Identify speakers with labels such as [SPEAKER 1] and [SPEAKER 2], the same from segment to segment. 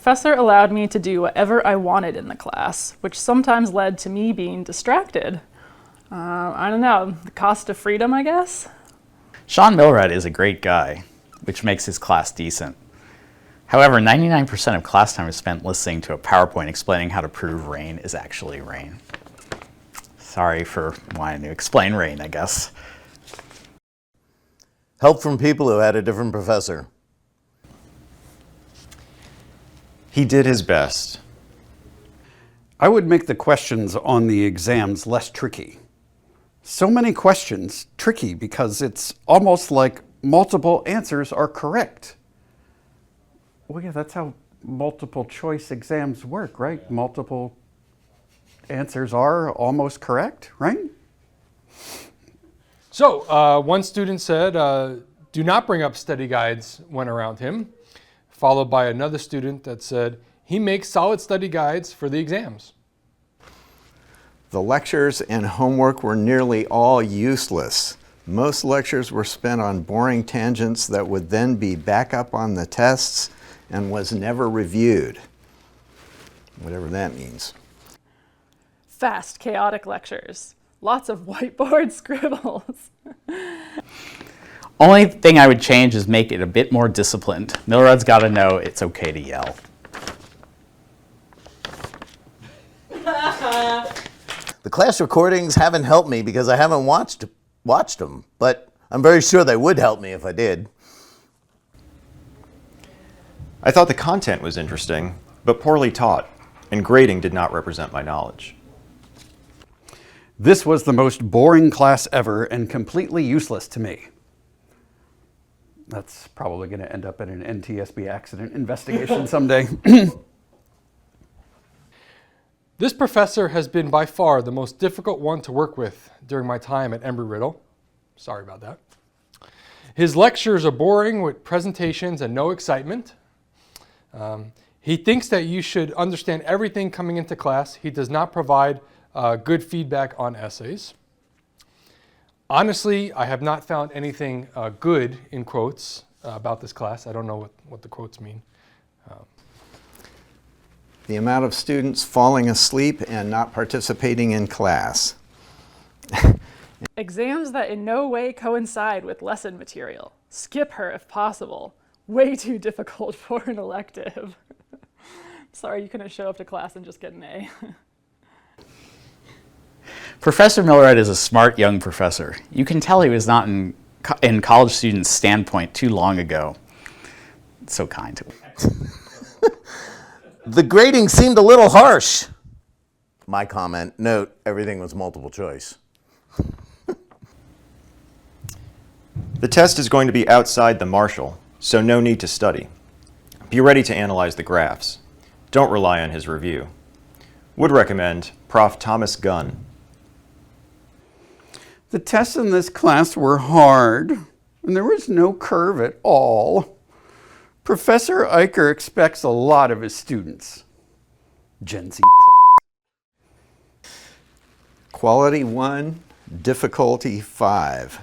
[SPEAKER 1] professor allowed me to do whatever I wanted in the class, which sometimes led to me being distracted. I don't know, the cost of freedom, I guess?
[SPEAKER 2] Sean Milrad is a great guy, which makes his class decent. However, 99% of class time is spent listening to a PowerPoint explaining how to prove rain is actually rain. Sorry for wanting to explain rain, I guess.
[SPEAKER 3] Help from people who had a different professor.
[SPEAKER 4] He did his best.
[SPEAKER 5] I would make the questions on the exams less tricky. So many questions tricky because it's almost like multiple answers are correct. Well, yeah, that's how multiple choice exams work, right? Multiple answers are almost correct, right?
[SPEAKER 6] So one student said, do not bring up study guides when around him, followed by another student that said, he makes solid study guides for the exams.
[SPEAKER 7] The lectures and homework were nearly all useless. Most lectures were spent on boring tangents that would then be back up on the tests and was never reviewed, whatever that means.
[SPEAKER 1] Fast, chaotic lectures. Lots of whiteboard scribbles.
[SPEAKER 2] Only thing I would change is make it a bit more disciplined. Milrad's got to know it's okay to yell.
[SPEAKER 3] The class recordings haven't helped me because I haven't watched them, but I'm very sure they would help me if I did.
[SPEAKER 4] I thought the content was interesting, but poorly taught, and grading did not represent my knowledge.
[SPEAKER 5] This was the most boring class ever and completely useless to me. That's probably going to end up in an NTSB accident investigation someday.
[SPEAKER 6] This professor has been by far the most difficult one to work with during my time at Embry-Riddle. Sorry about that. His lectures are boring with presentations and no excitement. He thinks that you should understand everything coming into class. He does not provide good feedback on essays. Honestly, I have not found anything good, in quotes, about this class. I don't know what the quotes mean.
[SPEAKER 7] The amount of students falling asleep and not participating in class.
[SPEAKER 1] Exams that in no way coincide with lesson material. Skip her if possible. Way too difficult for an elective. Sorry you couldn't show up to class and just get an A.
[SPEAKER 2] Professor Milrad is a smart young professor. You can tell he was not in college students' standpoint too long ago. So kind to him.
[SPEAKER 3] The grading seemed a little harsh. My comment, note, everything was multiple choice.
[SPEAKER 4] The test is going to be outside the Marshall, so no need to study. Be ready to analyze the graphs. Don't rely on his review. Would recommend Prof. Thomas Gunn.
[SPEAKER 5] The tests in this class were hard, and there was no curve at all. Professor Eicher expects a lot of his students. Gen Z.
[SPEAKER 7] Quality 1, difficulty 5.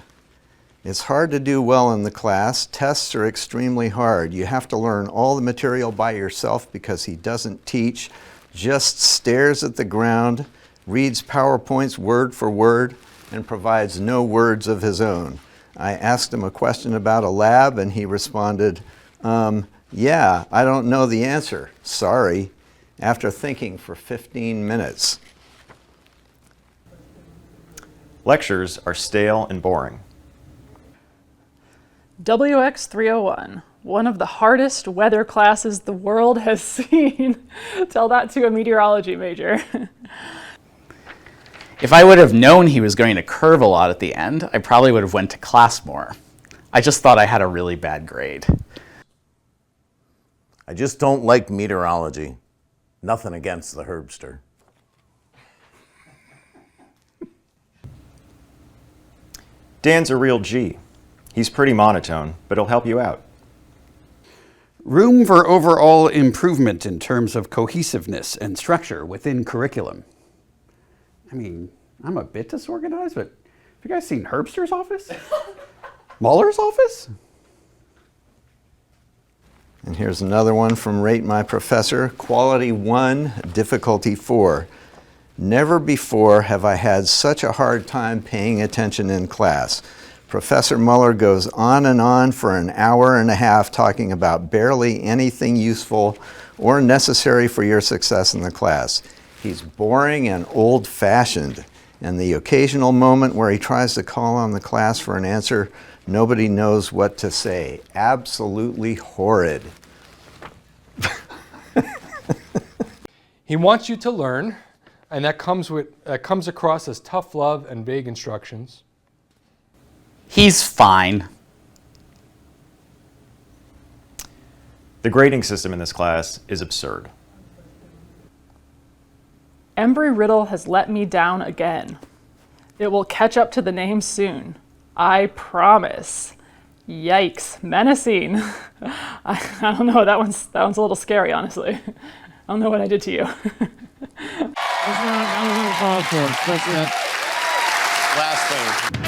[SPEAKER 7] It's hard to do well in the class. Tests are extremely hard. You have to learn all the material by yourself because he doesn't teach, just stares at the ground, reads PowerPoints word for word, and provides no words of his own. I asked him a question about a lab and he responded, yeah, I don't know the answer, sorry, after thinking for 15 minutes.
[SPEAKER 4] Lectures are stale and boring.
[SPEAKER 1] WX 301, one of the hardest weather classes the world has seen. Tell that to a meteorology major.
[SPEAKER 2] If I would have known he was going to curve a lot at the end, I probably would have went to class more. I just thought I had a really bad grade.
[SPEAKER 3] I just don't like meteorology. Nothing against the Herbster.
[SPEAKER 4] Dan's a real G. He's pretty monotone, but he'll help you out.
[SPEAKER 5] Room for overall improvement in terms of cohesiveness and structure within curriculum. I mean, I'm a bit disorganized, but have you guys seen Herbster's office? Mahler's office?
[SPEAKER 7] And here's another one from Rate My Professor, Quality 1, Difficulty 4. Never before have I had such a hard time paying attention in class. Professor Muller goes on and on for an hour and a half talking about barely anything useful or necessary for your success in the class. He's boring and old-fashioned, and the occasional moment where he tries to call on the class for an answer, nobody knows what to say. Absolutely horrid.
[SPEAKER 6] He wants you to learn, and that comes across as tough love and vague instructions.
[SPEAKER 2] He's fine.
[SPEAKER 4] The grading system in this class is absurd.
[SPEAKER 1] Embry-Riddle has let me down again. It will catch up to the name soon. I promise. Yikes, menacing. I don't know, that one's a little scary, honestly. I don't know what I did to you.
[SPEAKER 3] Last thing.